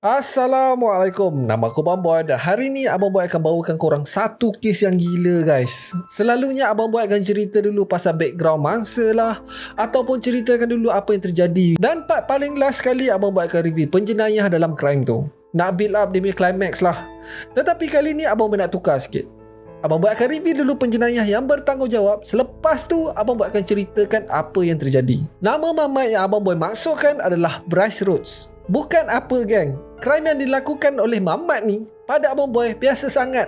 Assalamualaikum, nama aku Abang Boy dan hari ni Abang Boy akan bawakan korang satu kes yang gila guys. Selalunya Abang Boy akan cerita dulu pasal background mangsa lah, ataupun ceritakan dulu apa yang terjadi. Dan part paling last sekali Abang Boy akan review penjenayah dalam crime tu. Nak build up dia punya climax lah. Tetapi kali ni Abang Boy nak tukar sikit. Abang Boy akan review dulu penjenayah yang bertanggungjawab. Selepas tu Abang Boy akan ceritakan apa yang terjadi. Nama mamat yang Abang Boy maksudkan adalah Bryce Rhodes. Bukan apa geng, crime yang dilakukan oleh mamat ni pada Abang Boy biasa sangat.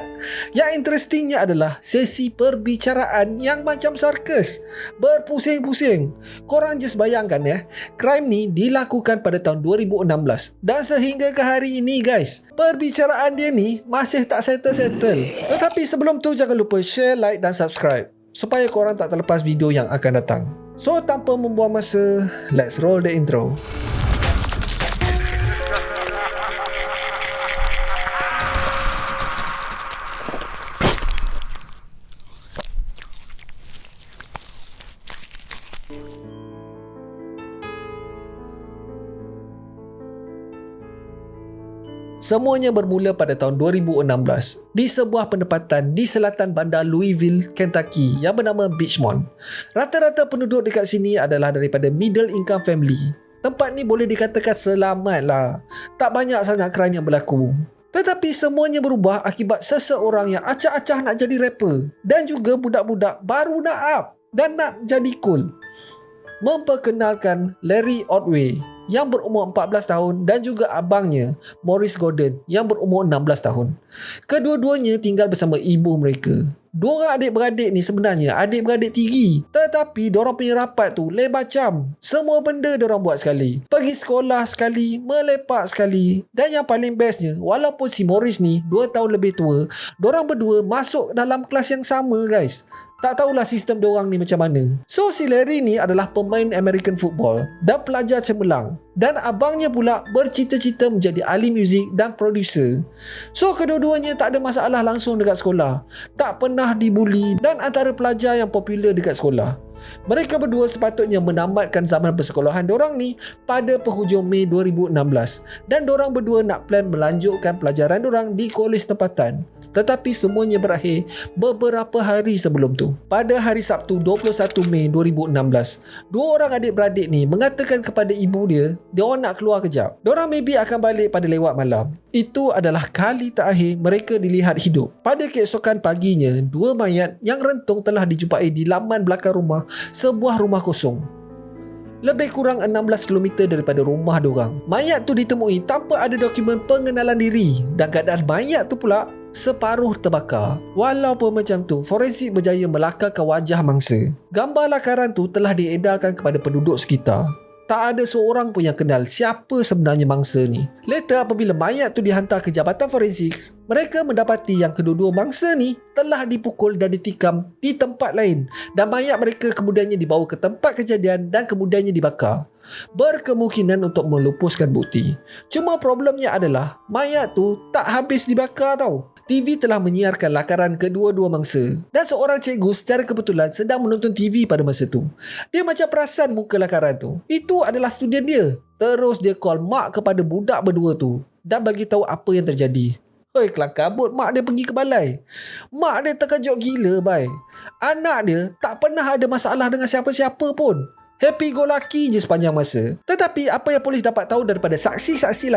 Yang interestingnya adalah sesi perbicaraan yang macam sarkas, berpusing-pusing. Korang just bayangkan ya, crime ni dilakukan pada tahun 2016 dan sehingga ke hari ini guys, perbicaraan dia ni masih tak settle-settle. Tetapi sebelum tu jangan lupa share, like dan subscribe supaya korang tak terlepas video yang akan datang. So tanpa membuang masa, let's roll the intro. Semuanya bermula pada tahun 2016 di sebuah penempatan di selatan bandar Louisville, Kentucky yang bernama Beachmont. Rata-rata penduduk dekat sini adalah daripada middle income family. Tempat ni boleh dikatakan selamat lah. Tak banyak sangat crime yang berlaku. Tetapi semuanya berubah akibat seseorang yang acah-acah nak jadi rapper dan juga budak-budak baru nak up dan nak jadi cool. Memperkenalkan Larry Otway yang berumur 14 tahun dan juga abangnya Morris Gordon yang berumur 16 tahun. Kedua-duanya tinggal bersama ibu mereka. Dua orang adik-beradik ni sebenarnya adik-beradik tiri, tetapi diorang punya rapat tu lain macam. Semua benda diorang buat sekali. Pergi sekolah sekali, melepak sekali. Dan yang paling bestnya, walaupun si Morris ni 2 tahun lebih tua, diorang berdua masuk dalam kelas yang sama guys. Tak tahulah sistem diorang ni macam mana. So si Larry ni adalah pemain American football dan pelajar cemerlang. Dan abangnya pula bercita-cita menjadi ahli muzik dan producer. So kedua-duanya tak ada masalah langsung dekat sekolah. Tak pernah dibuli dan antara pelajar yang popular dekat sekolah. Mereka berdua sepatutnya menamatkan zaman persekolahan diorang ni pada penghujung Mei 2016 dan diorang berdua nak plan melanjutkan pelajaran diorang di kolej tempatan. Tetapi semuanya berakhir beberapa hari sebelum tu. Pada hari Sabtu 21 Mei 2016, dua orang adik-beradik ni mengatakan kepada ibu dia diorang nak keluar kejap. Diorang maybe akan balik pada lewat malam. Itu adalah kali terakhir mereka dilihat hidup. Pada keesokan paginya, dua mayat yang rentung telah dijumpai di laman belakang rumah sebuah rumah kosong. Lebih kurang 16 km daripada rumah diorang. Mayat tu ditemui tanpa ada dokumen pengenalan diri dan keadaan mayat tu pula separuh terbakar. Walaupun macam tu, forensik berjaya melakarkan wajah mangsa. Gambar lakaran tu telah diedarkan kepada penduduk sekitar. Tak ada seorang pun yang kenal siapa sebenarnya mangsa ni. Later apabila mayat tu dihantar ke Jabatan Forensik, mereka mendapati yang kedua-dua mangsa ni telah dipukul dan ditikam di tempat lain dan mayat mereka kemudiannya dibawa ke tempat kejadian dan kemudiannya dibakar. Berkemungkinan untuk melupuskan bukti. Cuma problemnya adalah mayat tu tak habis dibakar tau. TV telah menyiarkan lakaran kedua-dua mangsa dan seorang cikgu secara kebetulan sedang menonton TV pada masa tu. Dia macam perasan muka lakaran tu. Itu adalah student dia. Terus dia call mak kepada budak berdua tu dan bagi tahu apa yang terjadi. Hoi, kelang kabut mak dia pergi ke balai. Mak dia terkejut gila bai. Anak dia tak pernah ada masalah dengan siapa-siapa pun. Happy go lucky je sepanjang masa. Tetapi apa yang polis dapat tahu daripada saksi-saksi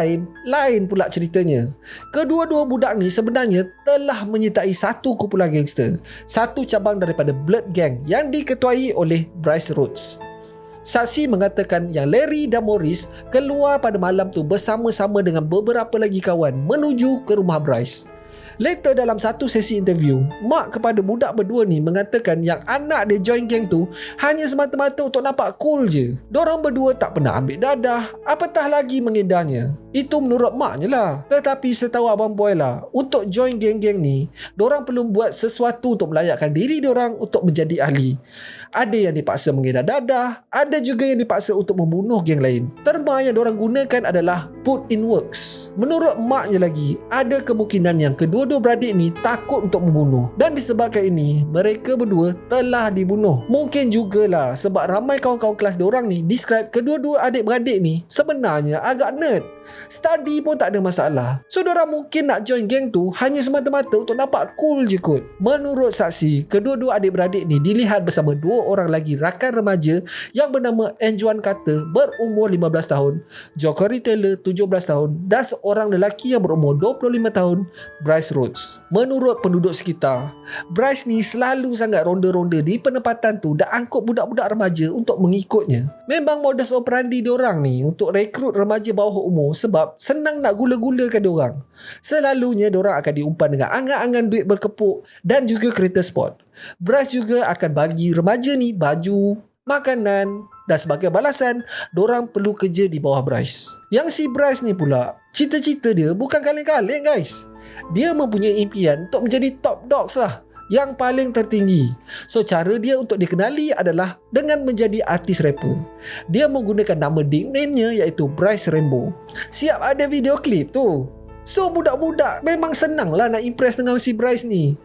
lain pula ceritanya. Kedua-dua budak ni sebenarnya telah menyertai satu kumpulan gangster, satu cabang daripada Blood Gang yang diketuai oleh Bryce Rhodes. Saksi mengatakan yang Larry dan Morris keluar pada malam tu bersama-sama dengan beberapa lagi kawan menuju ke rumah Bryce. Later dalam satu sesi interview, mak kepada budak berdua ni mengatakan yang anak dia join geng tu hanya semata-mata untuk nampak cool je. Dorang berdua tak pernah ambil dadah, apatah lagi mengedarnya. Itu menurut maknya lah. Tetapi setahu Abang Boy lah, untuk join geng-geng ni, dorang perlu buat sesuatu untuk melayakkan diri dorang untuk menjadi ahli. Ada yang dipaksa mengedar dadah, ada juga yang dipaksa untuk membunuh geng lain. Terma yang dorang gunakan adalah put in works. Menurut maknya lagi, ada kemungkinan yang kedua kedua beradik ni takut untuk membunuh. Dan disebabkan ini, mereka berdua telah dibunuh. Mungkin jugalah sebab ramai kawan-kawan kelas diorang ni describe kedua-dua adik-beradik ni sebenarnya agak nerd. Study pun tak ada masalah. So diorang mungkin nak join geng tu hanya semata-mata untuk nampak cool je kot. Menurut saksi, kedua-dua adik-beradik ni dilihat bersama dua orang lagi rakan remaja yang bernama Anjuan Carter berumur 15 tahun, Jacori Taylor 17 tahun dan seorang lelaki yang berumur 25 tahun, Bryce Rhodes. Menurut penduduk sekitar, Bryce ni selalu sangat ronda-ronda di penempatan tu dan angkut budak-budak remaja untuk mengikutnya. Memang modus operandi diorang ni untuk rekrut remaja bawah umur sebab senang nak gula-gulakan diorang. Selalunya diorang akan diumpan dengan angan-angan duit berkepuk dan juga kereta sport. Bryce juga akan bagi remaja ni baju, makanan dan sebagai balasan, diorang perlu kerja di bawah Bryce. Yang si Bryce ni pula, cita-cita dia bukan kaleng-kaleng guys. Dia mempunyai impian untuk menjadi top dogs lah, yang paling tertinggi. So cara dia untuk dikenali adalah dengan menjadi artis rapper. Dia menggunakan nama nickname-nya iaitu Bryce Rambo. Siap ada video klip tu. So budak-budak memang senang lah nak impress dengan si Bryce ni.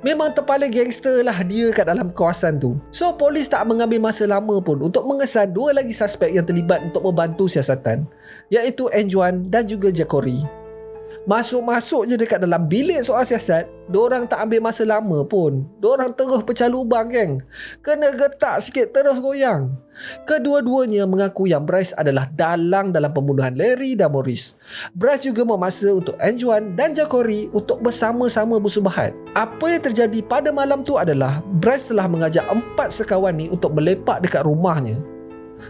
Memang terpaling gangster lah dia kat dalam kawasan tu. So polis tak mengambil masa lama pun untuk mengesan dua lagi suspek yang terlibat untuk membantu siasatan, iaitu Anjuan dan juga Jacori. Masuk-masuk je dekat dalam bilik soal siasat, diorang tak ambil masa lama pun. Diorang terus pecah lubang geng. Kena getak sikit terus goyang. Kedua-duanya mengaku yang Bryce adalah dalang dalam pembunuhan Larry dan Maurice. Bryce juga memaksa untuk Anjuan dan Jacori untuk bersama-sama bersubahat. Apa yang terjadi pada malam tu adalah Bryce telah mengajak 4 sekawan ni untuk melepak dekat rumahnya.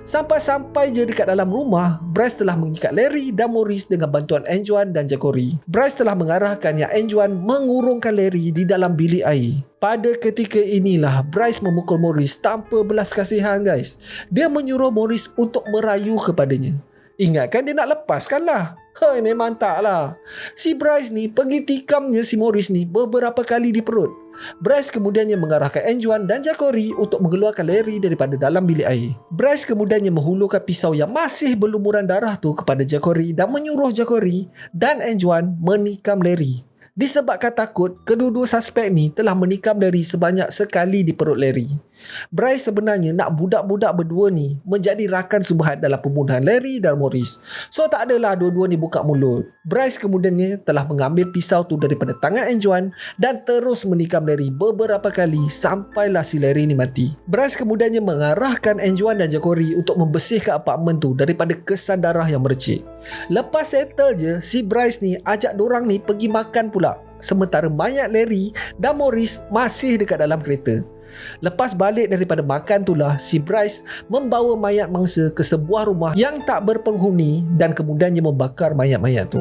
Sampai-sampai je dekat dalam rumah, Bryce telah mengikat Larry dan Maurice dengan bantuan Anjuan dan Jacori. Bryce telah mengarahkan yang Anjuan mengurungkan Larry di dalam bilik air. Pada ketika inilah Bryce memukul Maurice tanpa belas kasihan guys. Dia menyuruh Maurice untuk merayu kepadanya. Ingatkan dia nak lepaskan lah. Memang tak lah. Si Bryce ni pergi tikamnya si Maurice ni beberapa kali di perut. Bryce kemudiannya mengarahkan Anjuan dan Jacori untuk mengeluarkan Larry daripada dalam bilik air. Bryce kemudiannya menghulurkan pisau yang masih berlumuran darah tu kepada Jacori dan menyuruh Jacori dan Anjuan menikam Larry. Disebabkan takut, kedua-dua suspek ni telah menikam Larry sebanyak sekali di perut Larry. Bryce sebenarnya nak budak-budak berdua ni menjadi rakan subhat dalam pembunuhan Larry dan Maurice. So tak adalah dua-dua ni buka mulut. Bryce kemudiannya telah mengambil pisau tu daripada tangan Anjuan dan terus menikam Larry beberapa kali sampailah si Larry ni mati. Bryce kemudiannya mengarahkan Anjuan dan Jacori untuk membersihkan apartmen tu daripada kesan darah yang mercik. Lepas settle je, si Bryce ni ajak dorang ni pergi makan pula. Sementara mayat Larry dan Maurice masih dekat dalam kereta. Lepas balik daripada makan itulah, si Bryce membawa mayat mangsa ke sebuah rumah yang tak berpenghuni dan kemudiannya membakar mayat-mayat tu.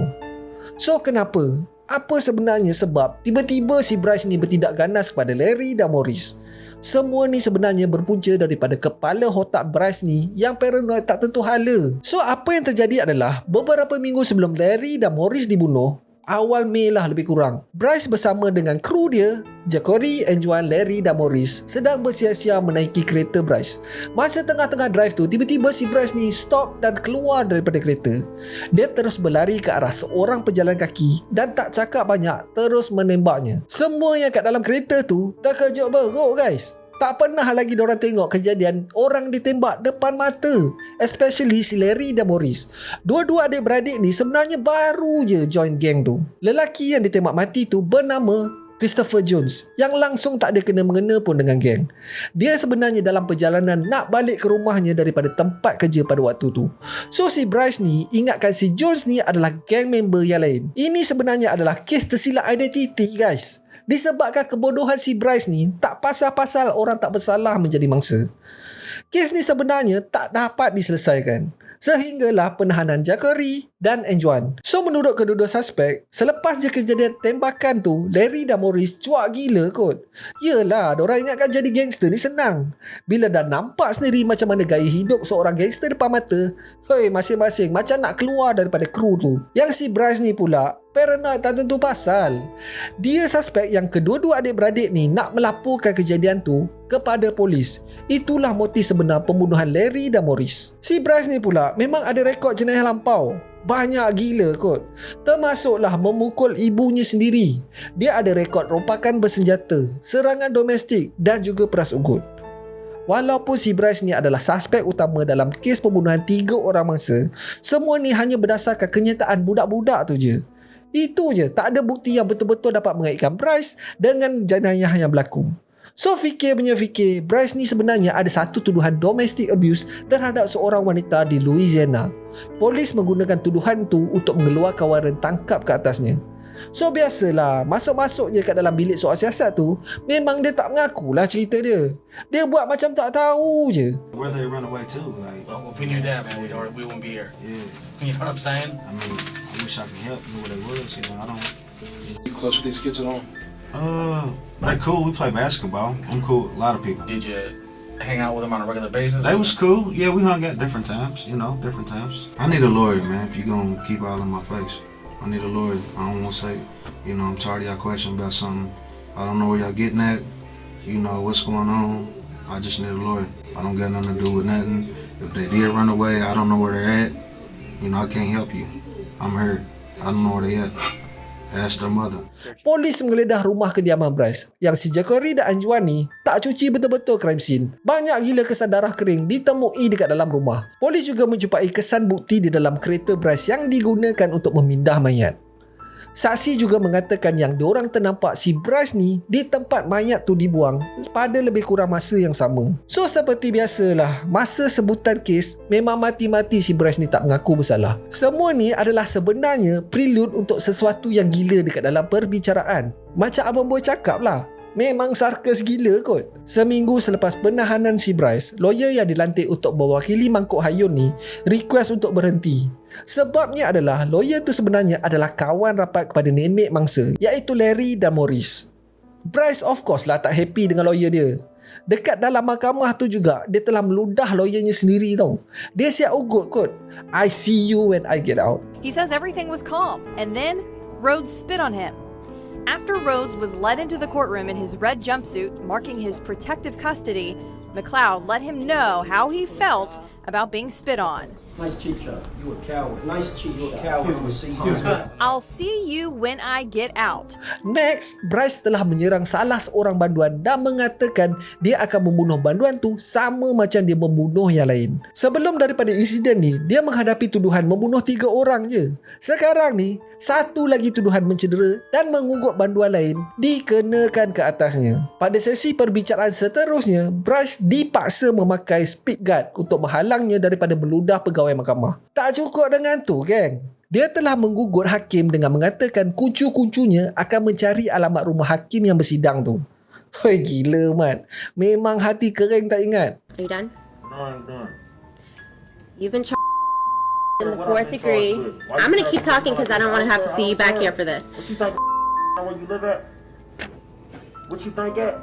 So kenapa? Apa sebenarnya sebab tiba-tiba si Bryce ni bertindak ganas kepada Larry dan Maurice? Semua ni sebenarnya berpunca daripada kepala otak Bryce ni yang paranoid tak tentu hala. So apa yang terjadi adalah beberapa minggu sebelum Larry dan Maurice dibunuh, awal Mei lah lebih kurang, Bryce bersama dengan kru dia, Jacori, Anjuan, Larry dan Maurice sedang bersia-sia menaiki kereta Bryce. Masa tengah-tengah drive tu, tiba-tiba si Bryce ni stop dan keluar daripada kereta. Dia terus berlari ke arah seorang pejalan kaki dan tak cakap banyak terus menembaknya. Semua yang kat dalam kereta tu terkejut beruk guys. Tak pernah lagi diorang tengok kejadian orang ditembak depan mata. Especially si Larry dan Maurice. Dua-dua adik-beradik ni sebenarnya baru je join geng tu. Lelaki yang ditembak mati tu bernama Christopher Jones, yang langsung tak ada kena-mengena pun dengan geng. Dia sebenarnya dalam perjalanan nak balik ke rumahnya daripada tempat kerja pada waktu tu. So si Bryce ni ingatkan si Jones ni adalah geng member yang lain. Ini sebenarnya adalah kes tersilap identiti guys. Disebabkan kebodohan si Bryce ni, tak pasal-pasal orang tak bersalah menjadi mangsa. Kes ni sebenarnya tak dapat diselesaikan sehinggalah penahanan Jacori dan Anjuan. So menurut kedua-dua suspek, selepas je kejadian tembakan tu, Larry dan Maurice cuak gila kot. Yelah, diorang ingatkan jadi gangster ni senang. Bila dah nampak sendiri macam mana gaya hidup seorang gangster depan mata, masing-masing macam nak keluar daripada kru tu. Yang si Bryce ni pula paranoid tak tentu pasal. Dia suspek yang kedua-dua adik-beradik ni nak melaporkan kejadian tu kepada polis. Itulah motif sebenar pembunuhan Larry dan Maurice. Si Bryce ni pula memang ada rekod jenayah lampau. banyak gila kot. Termasuklah memukul ibunya sendiri. Dia ada rekod rompakan bersenjata, serangan domestik dan juga peras ugut. Walaupun si Bryce ni adalah suspek utama dalam kes pembunuhan 3 orang mangsa, semua ni hanya berdasarkan kenyataan budak-budak tu je. Itu je, tak ada bukti yang betul-betul dapat mengaitkan Bryce dengan jenayah yang berlaku. So fikir, Bryce ni sebenarnya ada satu tuduhan domestic abuse terhadap seorang wanita di Louisiana. Polis menggunakan tuduhan tu untuk mengeluarkan waran tangkap ke atasnya. So biasalah, masuk-masuk je kat dalam bilik soal siasat tu, memang dia tak mengakulah cerita dia. Dia buat macam tak tahu je. Where they run away to? Like, Well, if we knew that, man, we wouldn't be here. yeah. You know what I'm saying? I mean, I wish I could help. Know where they was. You know, I don't. You close with these kids at all? They cool. We play basketball. I'm cool with a lot of people. Did you hang out with them on a regular basis? They was cool. Yeah, we hung out different times. You know, different times. I need a lawyer, man. If you gonna keep all in my face, I need a lawyer. I don't want to say, you know, I'm tired of y'all questioning about something. I don't know where y'all getting at. You know what's going on. I just need a lawyer. I don't got nothing to do with nothing. If they did run away, I don't know where they're at. You know, I can't help you. I'm hurt. I don't know where they at. Ask their mother. Polis menggeledah rumah kediaman Bryce yang si Jackery dan Anjuan ni tak cuci betul-betul crime scene. Banyak gila kesan darah kering ditemui dekat dalam rumah. Polis juga menjumpai kesan bukti di dalam kereta Bryce yang digunakan untuk memindah mayat. Saksi juga mengatakan yang diorang ternampak si Bryce ni di tempat mayat tu dibuang pada lebih kurang masa yang sama. So seperti biasalah, masa sebutan kes memang mati-mati si Bryce ni tak mengaku bersalah. Semua ni adalah sebenarnya prelude untuk sesuatu yang gila dekat dalam perbicaraan. Macam Abang Boy cakap lah, memang sarkas gila kot. Seminggu selepas penahanan si Bryce, lawyer yang dilantik untuk mewakili Mangkuk Hayun ni request untuk berhenti. Sebabnya adalah lawyer tu sebenarnya adalah kawan rapat kepada nenek mangsa, iaitu Larry dan Maurice. Bryce of course lah tak happy dengan lawyer dia. Dekat dalam mahkamah tu juga, dia telah meludah lawyernya sendiri tau. Dia siap ugut kot. I see you when I get out. He says everything was calm, and then Rhodes spit on him. After Rhodes was led into the courtroom in his red jumpsuit, marking his protective custody, McLeod let him know how he felt about being spit on. Nice cheap shot. You a coward. Nice cheap. You a coward. I'll see you when I get out. Next, Bryce telah menyerang salah seorang banduan dan mengatakan dia akan membunuh banduan tu sama macam dia membunuh yang lain. Sebelum daripada insiden ni, dia menghadapi tuduhan membunuh 3 orang je. Sekarang ni, satu lagi tuduhan mencedera dan mengugut banduan lain dikenakan ke atasnya. Pada sesi perbicaraan seterusnya, Bryce dipaksa memakai speed guard untuk menghalangnya daripada meludah pegawai mahkamah. Tak cukup dengan tu, geng. Dia telah menggugut hakim dengan mengatakan kuncu-kuncunya akan mencari alamat rumah hakim yang bersidang tu. Hoi, gila, Mat. Memang hati kering tak ingat. Are you done? No, I'm done. You've been charged in the 4th degree. I'm going to keep talking because I don't want to have to see you back here for this. What you think? Where you live at? What you think at?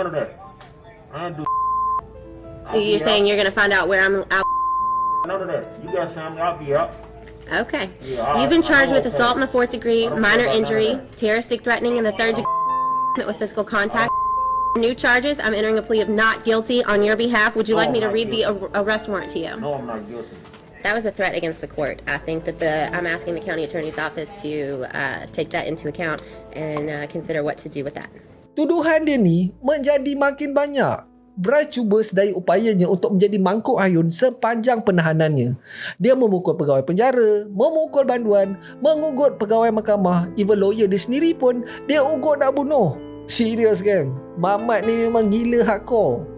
None of that. I ain't do. So you're saying you're going to find out where I'm out? None of that. You got something? I'll be out. Okay. Yeah, You've been charged I know with assault in the 4th degree, minor injury, terroristic threatening in the 3rd degree, with physical contact. New charges. I'm entering a plea of not guilty on your behalf. Would you like me to read the arrest warrant to you? No, I'm not guilty. That was a threat against the court. I think that I'm asking the county attorney's office to take that into account and consider what to do with that. Tuduhan dia ni menjadi makin banyak. Bryce cuba sedaya upayanya untuk menjadi Mangkuk Hayun sepanjang penahanannya. Dia memukul pegawai penjara, memukul banduan, mengugut pegawai mahkamah, even lawyer dia sendiri pun dia ugut nak bunuh. Serius kan? Mamat ni memang gila hardcore.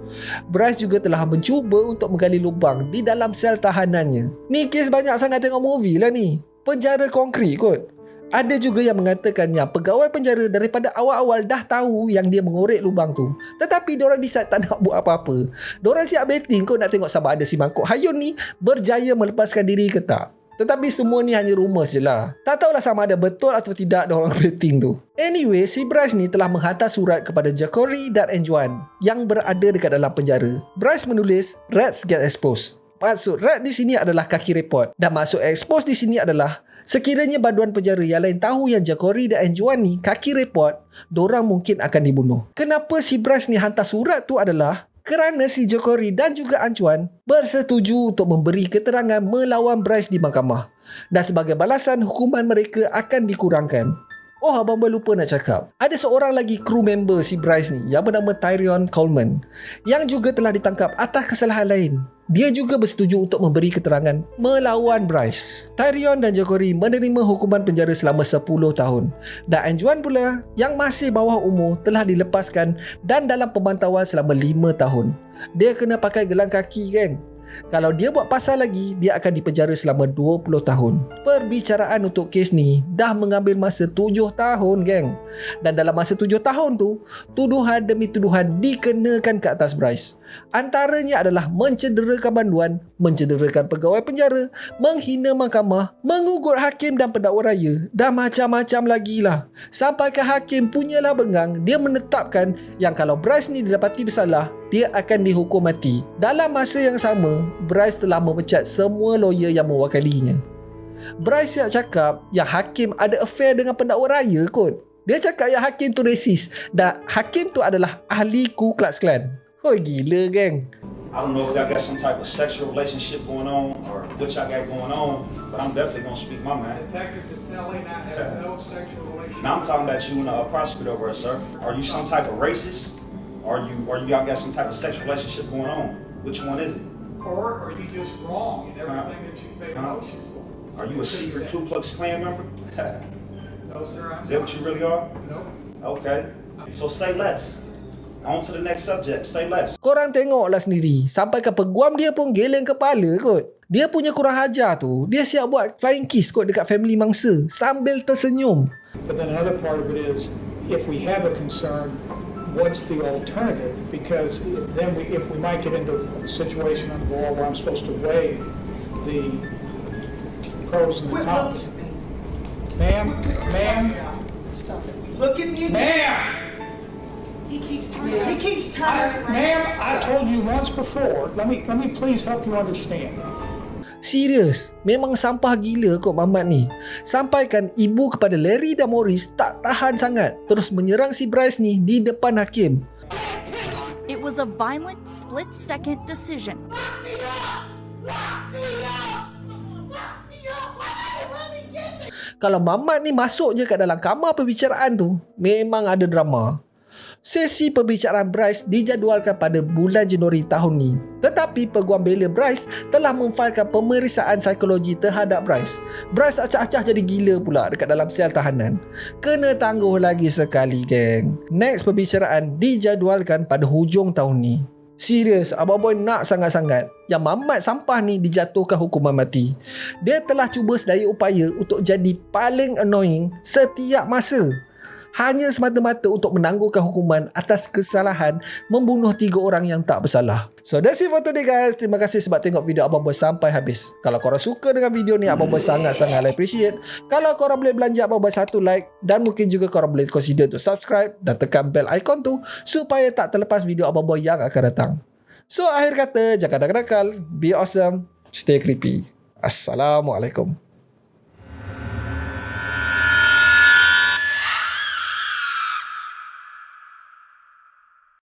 Bryce juga telah mencuba untuk menggali lubang di dalam sel tahanannya. Ni kes banyak sangat tengok movie lah ni. Penjara konkrit kot. Ada juga yang mengatakan yang pegawai penjara daripada awal-awal dah tahu yang dia mengorek lubang tu. Tetapi diorang decide tak nak buat apa-apa. Diorang siap betting kot nak tengok sama ada si Mangkuk Hayun ni berjaya melepaskan diri ke tak. Tetapi semua ni hanya rumours je lah. Tak tahulah sama ada betul atau tidak diorang betting tu. Anyway, si Bryce ni telah menghantar surat kepada Jackery dan Anjuan yang berada dekat dalam penjara. Bryce menulis, "Rats get exposed." Maksud rat di sini adalah kaki report. Dan maksud expose di sini adalah sekiranya banduan penjara yang lain tahu yang Jackery dan Anjuan ni kaki report, dorang mungkin akan dibunuh. Kenapa si Bryce ni hantar surat tu adalah kerana si Jokowi dan juga Anjuan bersetuju untuk memberi keterangan melawan Bryce di mahkamah. Dan sebagai balasan, hukuman mereka akan dikurangkan. Oh, abang boy lupa nak cakap. Ada seorang lagi kru member si Bryce ni yang bernama Tyrion Coleman yang juga telah ditangkap atas kesalahan lain. Dia juga bersetuju untuk memberi keterangan melawan Bryce. Tyrion dan Jokowi menerima hukuman penjara selama 10 tahun. Dan Anjuan pula yang masih bawah umur telah dilepaskan dan dalam pemantauan selama 5 tahun. Dia kena pakai gelang kaki, geng. Kalau dia buat pasal lagi, dia akan dipenjara selama 20 tahun. Perbicaraan untuk kes ni dah mengambil masa 7 tahun, geng. Dan dalam masa 7 tahun tu, tuduhan demi tuduhan dikenakan ke atas Bryce. Antaranya adalah mencederakan banduan, mencederakan pegawai penjara, menghina mahkamah, mengugut hakim dan pendakwa raya, dan macam-macam lagi lah. Sampai ke hakim punyalah bengang, dia menetapkan yang kalau Bryce ni didapati bersalah, dia akan dihukum mati. Dalam masa yang sama, Bryce telah memecat semua lawyer yang mewakilinya. Bryce siap cakap yang hakim ada affair dengan pendakwa raya kot. Dia cakap yang hakim tu racist dan hakim tu adalah ahli Ku Klux Klan. Oh gila, geng. I don't know if y'all got some type of sexual relationship going on or what y'all got going on, but I'm definitely gonna speak my mind. Detective Catelli, I have no sexual relationship. Now I'm talking about you and a prosecutor over there, sir. Are you some type of racist? Or y'all got some type of sexual relationship going on? Which one is it? Or are you just wrong in everything that you made motion for? Are you a secret Ku Klux Klan member? No, sir, I'm Is that what you really are? Nope. Okay. So say less. On to the next subject. Say less. Korang tengoklah sendiri. Sampai ke peguam dia pun geleng kepala kot. Dia punya kurang ajar tu, dia siap buat flying kiss kot dekat family mangsa sambil tersenyum. But then another part of it is, if we have a concern, what's the alternative? Because then if we might get into a situation on the law where I'm supposed to weigh the pros and the cons. Ma'am, Look at me. ma'am, He keeps turning. ma'am, I told you once before. Let me please help you understand. Serius, memang sampah gila kot Mamat ni. Sampaikan ibu kepada Larry dan Morris tak tahan sangat, terus menyerang si Bryce ni di depan hakim. It was a violent split-second decision. Kalau Mamat ni masuk je kat dalam kamar perbicaraan tu, memang ada drama. Sesi perbicaraan Bryce dijadualkan pada bulan Januari tahun ni. Tetapi peguam bela Bryce telah memfailkan pemeriksaan psikologi terhadap Bryce. Bryce acah-acah jadi gila pula dekat dalam sel tahanan. Kena tangguh lagi sekali, geng. Next perbicaraan dijadualkan pada hujung tahun ni. Serius, Abang Boy nak sangat-sangat yang Mamat sampah ni dijatuhkan hukuman mati. Dia telah cuba sedaya upaya untuk jadi paling annoying setiap masa. Hanya semata-mata untuk menangguhkan hukuman atas kesalahan membunuh 3 orang yang tak bersalah. So that's it for today, guys. Terima kasih sebab tengok video Abang Boy sampai habis. Kalau korang suka dengan video ni, Abang Boy sangat-sangat appreciate. Kalau korang boleh belanja Abang Boy 1 like, dan mungkin juga korang boleh consider untuk subscribe dan tekan bell icon tu supaya tak terlepas video Abang Boy yang akan datang. So akhir kata, jangan nakal-nakal, be awesome, stay creepy. Assalamualaikum.